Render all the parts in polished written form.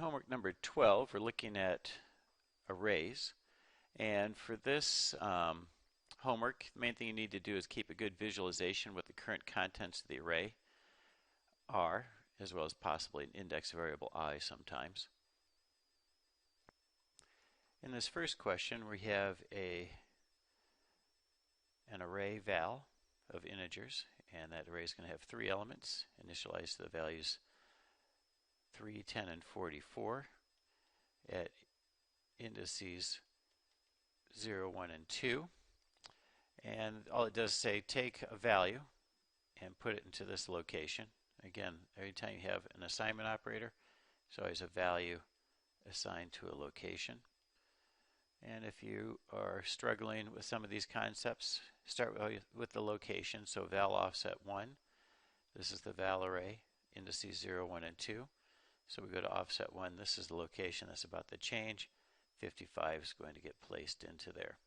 homework number 12, we're looking at arrays. And for this homework, the main thing you need to do is keep a good visualization what the current contents of the array are, as well as possibly an index variable I sometimes. In this first question, we have an array val of integers, and that array is going to have 3 elements initialized to the values 3, 10, and 44 at indices 0, 1, and 2. And all it does is say take a value and put it into this location. Again, every time you have an assignment operator, there's always a value assigned to a location. And if you are struggling with some of these concepts, start with the location. So val offset 1, this is the val array, indices 0, 1, and 2. So we go to offset 1, this is the location that's about to change. 55 is going to get placed into there.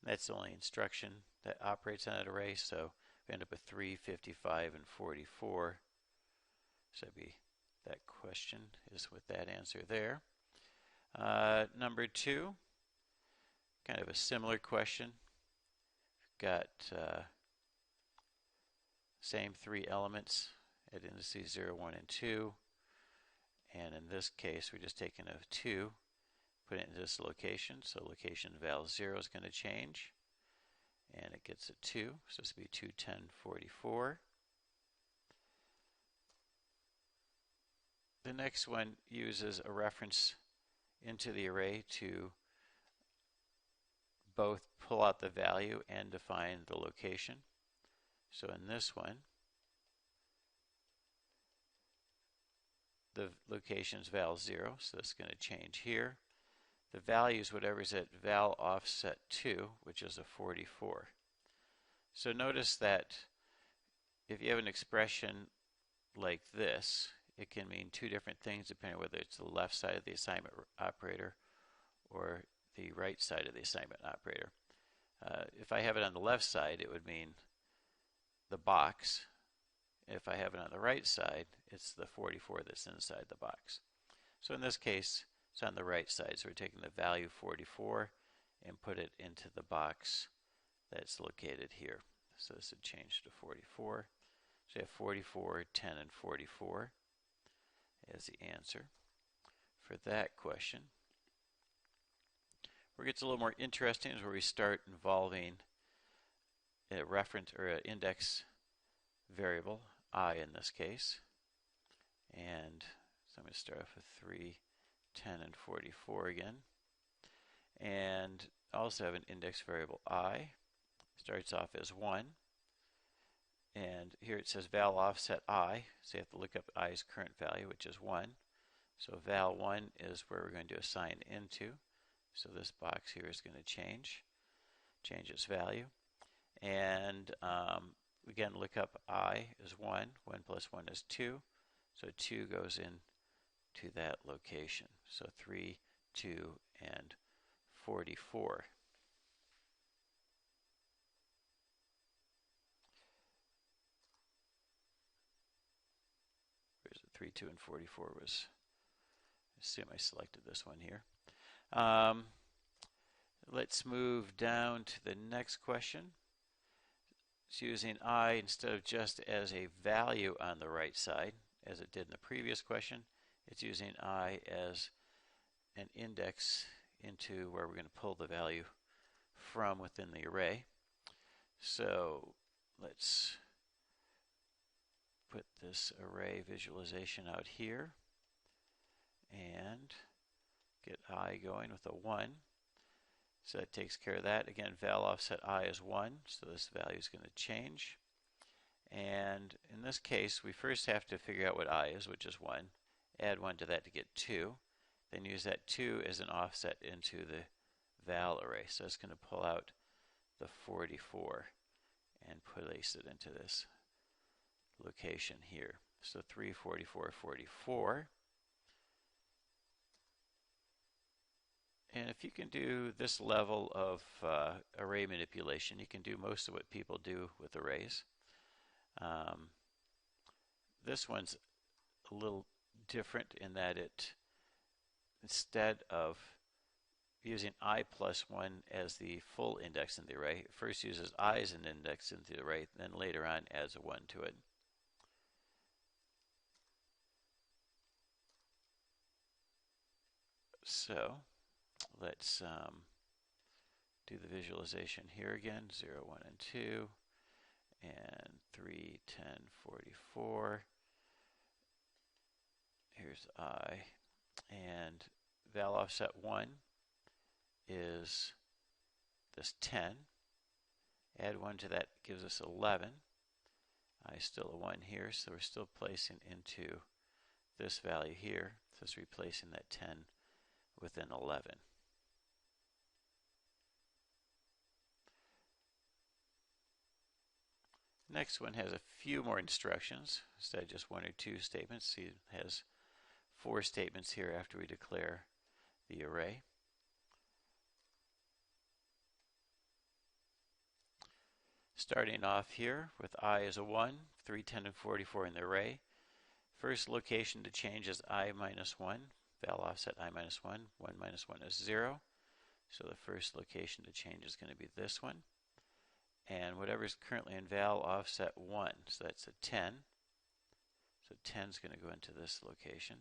And that's the only instruction that operates on that array, so we end up with 3, 55, and 44. So that question is with that answer there. Number 2, kind of a similar question. Got same 3 elements at indices 0, 1, and 2. And in this case, we're just taking a 2, put it into this location. So location val 0 is going to change. And it gets a 2. So this will be 2, 10, 44. The next one uses a reference into the array to both pull out the value and define the location. So in this one, the location is val 0, so that's going to change here. The value is whatever is at val offset 2, which is a 44. So notice that if you have an expression like this, it can mean 2 different things depending on whether it's the left side of the assignment operator or the right side of the assignment operator. If I have it on the left side, it would mean the box. If I have it on the right side, it's the 44 that's inside the box. So in this case, it's on the right side. So we're taking the value 44 and put it into the box that's located here. So this would change to 44. So you have 44, 10, and 44 as the answer for that question. Where it gets a little more interesting is where we start involving a reference or an index variable, I in this case. And so I'm going to start off with 3, 10, and 44 again. And also have an index variable I. Starts off as 1. And here it says val offset I, so you have to look up I's current value, which is 1. So val 1 is where we're going to assign into. So this box here is going to change its value. And again, look up I is 1. 1 plus 1 is 2. So 2 goes in to that location. So 3, 2, and 44. Where's the 3, 2, and 44 was? I assume I selected this one here. Let's move down to the next question. It's using I instead of just as a value on the right side, as it did in the previous question. It's using I as an index into where we're going to pull the value from within the array. So let's put this array visualization out here and get I going with a 1. So that takes care of that. Again, val offset I is 1, so this value is going to change. And in this case, we first have to figure out what I is, which is 1. Add 1 to that to get 2. Then use that 2 as an offset into the val array. So it's going to pull out the 44 and place it into this location here. So 3, 44, 44. And if you can do this level of array manipulation, you can do most of what people do with arrays. This one's a little different in that it instead of using I plus 1 as the full index in the array, it first uses I as an index into the array, then later on adds a 1 to it. So let's do the visualization here again, 0, 1, and 2, and 3, 10, 44. Here's I, and val offset 1 is this 10. Add 1 to that gives us 11. I still a 1 here, so we're still placing into this value here. So it's replacing that 10 with an 11. Next one has a few more instructions instead of just 1 or 2 statements. See, it has 4 statements here after we declare the array. Starting off here with I as a 1, 3, 10, and 44 in the array. First location to change is I minus 1. Val offset I minus 1. 1 minus 1 is 0. So the first location to change is going to be this one. And whatever is currently in val offset 1, so that's a 10. So 10 is going to go into this location.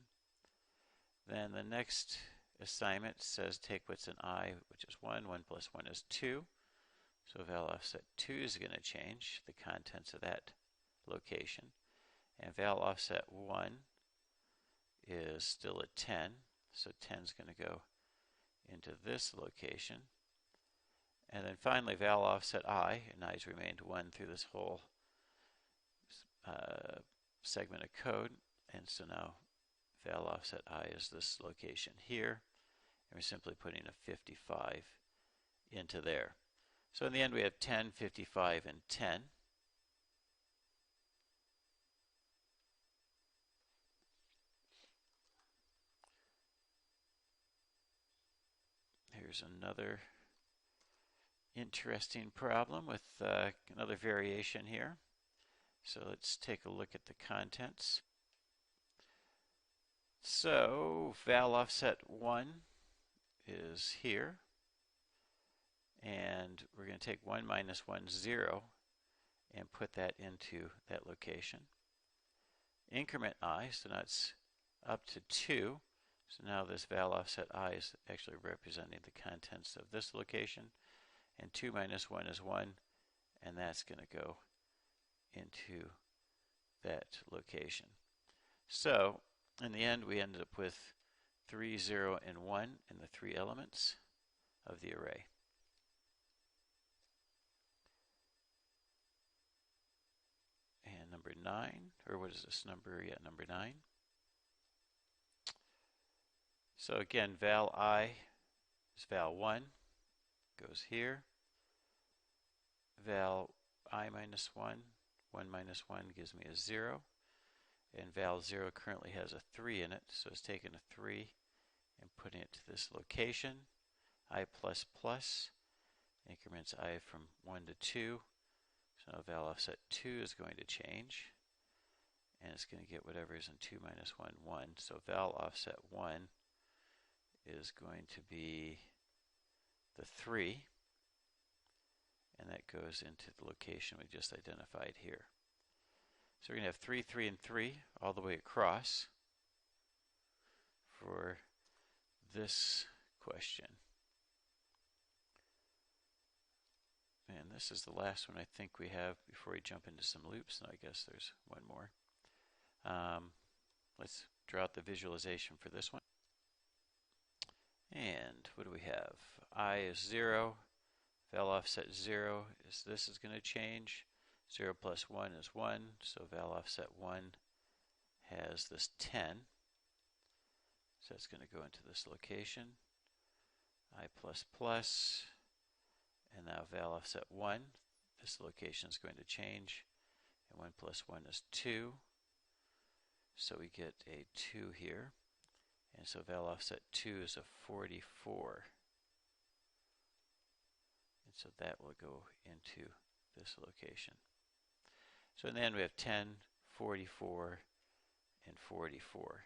Then the next assignment says take what's in I, which is 1. 1 plus 1 is 2. So val offset 2 is going to change the contents of that location. And val offset 1 is still at 10. So 10 is going to go into this location. And then finally val offset I, and I's remained 1 through this whole segment of code. And so now val offset I is this location here. And we're simply putting a 55 into there. So in the end we have 10, 55, and 10. Here's another interesting problem with another variation here. So let's take a look at the contents. So val offset 1 is here. And we're going to take 1 minus 1, 0, and put that into that location. Increment I, so now it's up to 2. So now this val offset I is actually representing the contents of this location. And 2 minus 1 is 1, and that's going to go into that location. So in the end we ended up with 3, 0, and 1 in the 3 elements of the array. And number 9, or what is this number? Yeah, number 9. So again, val I is val 1, goes here. Val I minus 1, 1 minus 1 gives me a 0. And val 0 currently has a 3 in it, so it's taking a 3 and putting it to this location. I plus plus increments I from 1 to 2. So now val offset 2 is going to change. And it's going to get whatever is in 2 minus 1, 1. So val offset 1 is going to be the 3. And that goes into the location we just identified here. So we're going to have 3, 3, and 3 all the way across for this question. And this is the last one I think we have before we jump into some loops. And I guess there's one more. Let's draw out the visualization for this one. And what do we have? I is 0. Val offset 0 is this is going to change. 0 plus 1 is 1. So val offset 1 has this 10. So it's going to go into this location. I plus plus. And now val offset 1. This location is going to change. And 1 plus 1 is 2. So we get a 2 here. And so val offset 2 is a 44. And so that will go into this location. So in the end we have 10, 44, and 44.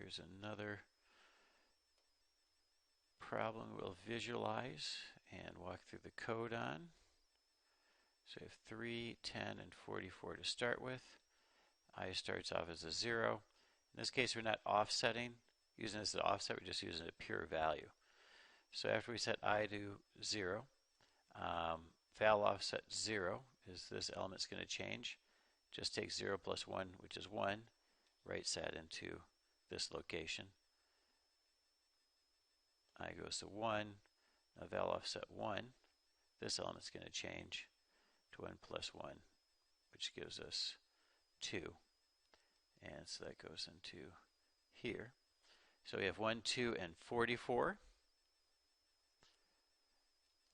here's another problem we'll visualize and walk through the code on. So we have 3, 10, and 44 to start with. I starts off as a 0. In this case, we're not offsetting. Using this as an offset, we're just using a pure value. So after we set I to 0, val offset 0 is this element's going to change. Just take 0 plus 1, which is 1, writes that into this location. I goes to 1, now val offset 1, this element's going to change to 1 plus 1, which gives us 2. And so that goes into here. So we have 1, 2, and 44.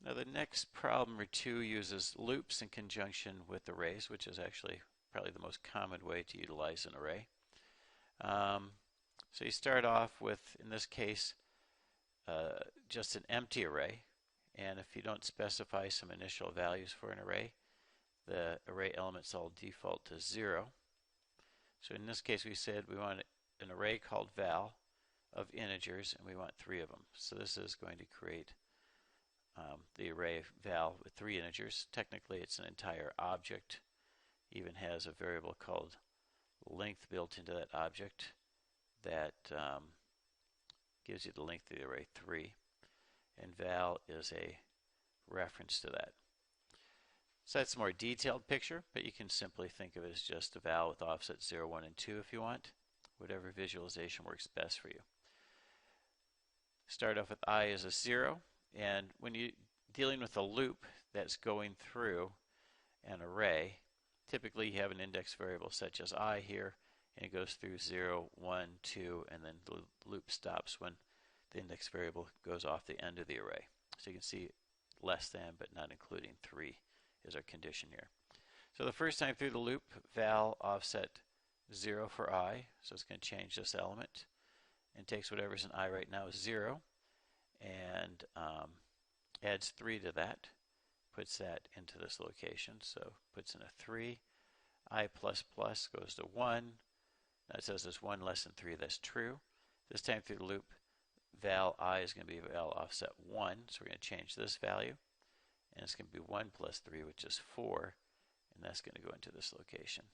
Now the next problem or two uses loops in conjunction with arrays, which is actually probably the most common way to utilize an array. So you start off with, in this case, just an empty array. And if you don't specify some initial values for an array, the array elements all default to 0. So in this case we said we want an array called val of integers, and we want 3 of them. So this is going to create the array val with 3 integers. Technically it's an entire object. Even has a variable called length built into that object that gives you the length of the array 3. And val is a reference to that. So that's a more detailed picture, but you can simply think of it as just a val with offset 0, 1, and 2 if you want. Whatever visualization works best for you. Start off with I as a 0, and when you're dealing with a loop that's going through an array, typically you have an index variable such as I here, and it goes through 0, 1, 2, and then the loop stops when the index variable goes off the end of the array. So you can see less than but not including 3 is our condition here. So the first time through the loop, val offset 0 for I, so it's going to change this element and takes whatever's in I right now is 0 and adds 3 to that, puts that into this location, so puts in a 3. I plus plus goes to 1. Now it says there's 1 less than 3, that's true. This time through the loop, val I is going to be val offset 1, so we're going to change this value, and it's going to be 1 plus 3, which is 4, and that's going to go into this location.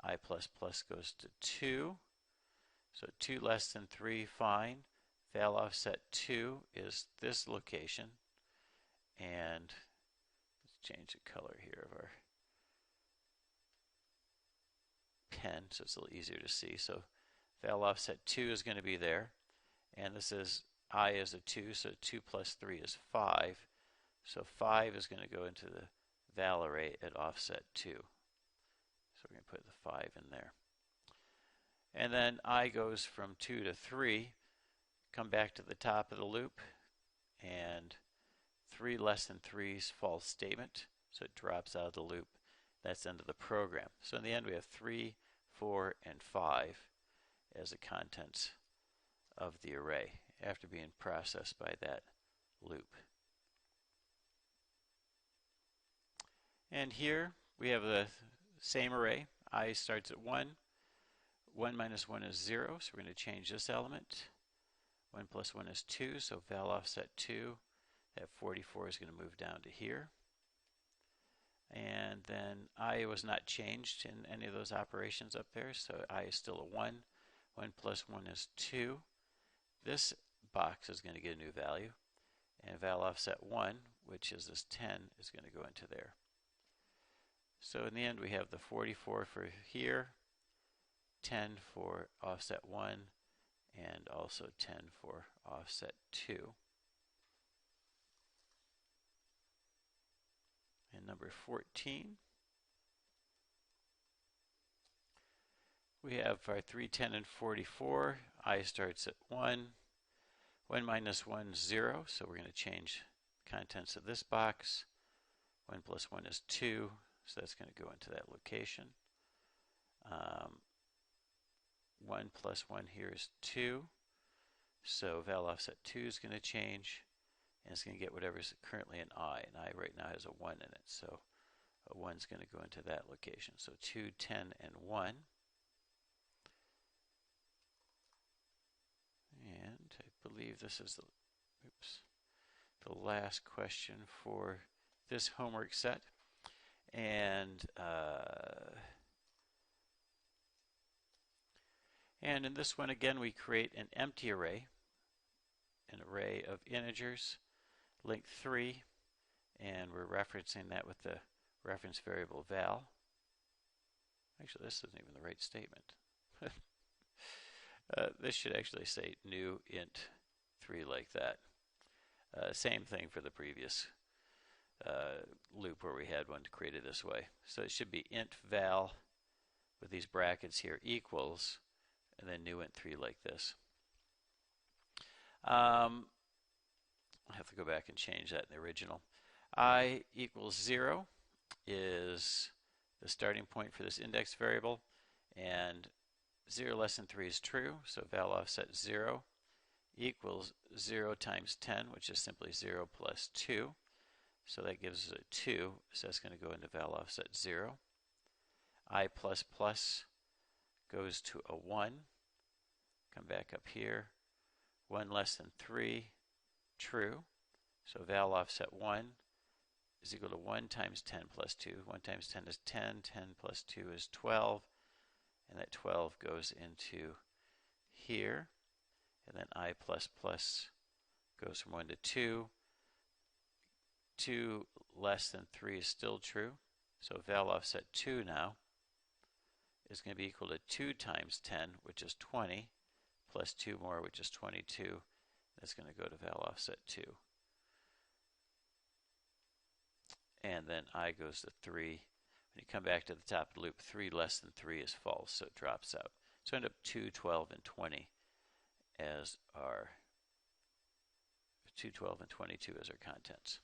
I plus plus goes to 2, so 2 less than 3, fine. Val offset 2 is this location, and let's change the color here of our pen so it's a little easier to see. So val offset 2 is going to be there, and this is I is a 2, so 2 plus 3 is 5. So 5 is going to go into the val array at offset 2. So we're going to put the 5 in there. And then I goes from 2 to 3, come back to the top of the loop, and 3 less than 3 is false statement, so it drops out of the loop. That's the end of the program. So in the end we have 3, 4, and 5 as the contents of the array after being processed by that loop. And here we have the same array. I starts at 1. 1 minus 1 is 0, so we're going to change this element. 1 plus 1 is 2, so val offset 2. That 44 is going to move down to here. And then I was not changed in any of those operations up there, so I is still a 1. 1 plus 1 is 2. This box is going to get a new value, and val offset 1, which is this 10, is going to go into there. So in the end we have the 44 for here, 10 for offset 1, and also 10 for offset 2. And number 14, we have our 3, 10, and 44. I starts at 1. 1 minus 1 is 0, so we're going to change the contents of this box. 1 plus 1 is 2, so that's going to go into that location. 1 plus 1 here is 2, so val offset 2 is going to change, and it's going to get whatever's currently an I, and I right now has a 1 in it, so a 1 is going to go into that location. So 2, 10, and 1. believe this is the last question for this homework set. And in this one, again, we create an empty array, an array of integers, length 3, and we're referencing that with the reference variable val. Actually, this isn't even the right statement. This should actually say new int 3 like that. Same thing for the previous loop where we had one created this way. So it should be int val with these brackets here equals, and then new int 3 like this. I have to go back and change that in the original. I equals 0 is the starting point for this index variable, and 0 less than 3 is true, so val offset 0 equals 0 times 10, which is simply 0 plus 2. So that gives us a 2, so that's going to go into val offset 0. I plus plus goes to a 1. Come back up here. 1 less than 3, true. So val offset 1 is equal to 1 times 10 plus 2. 1 times 10 is 10. 10 plus 2 is 12. And that 12 goes into here. And then I plus plus goes from 1 to 2. 2 less than 3 is still true. So val offset 2 now is going to be equal to 2 times 10, which is 20, plus 2 more, which is 22. That's going to go to val offset 2. And then I goes to 3. When you come back to the top of the loop, 3 less than 3 is false, so it drops out. So end up 2, 12, and 20 as our 2, 12, and 22 as our contents.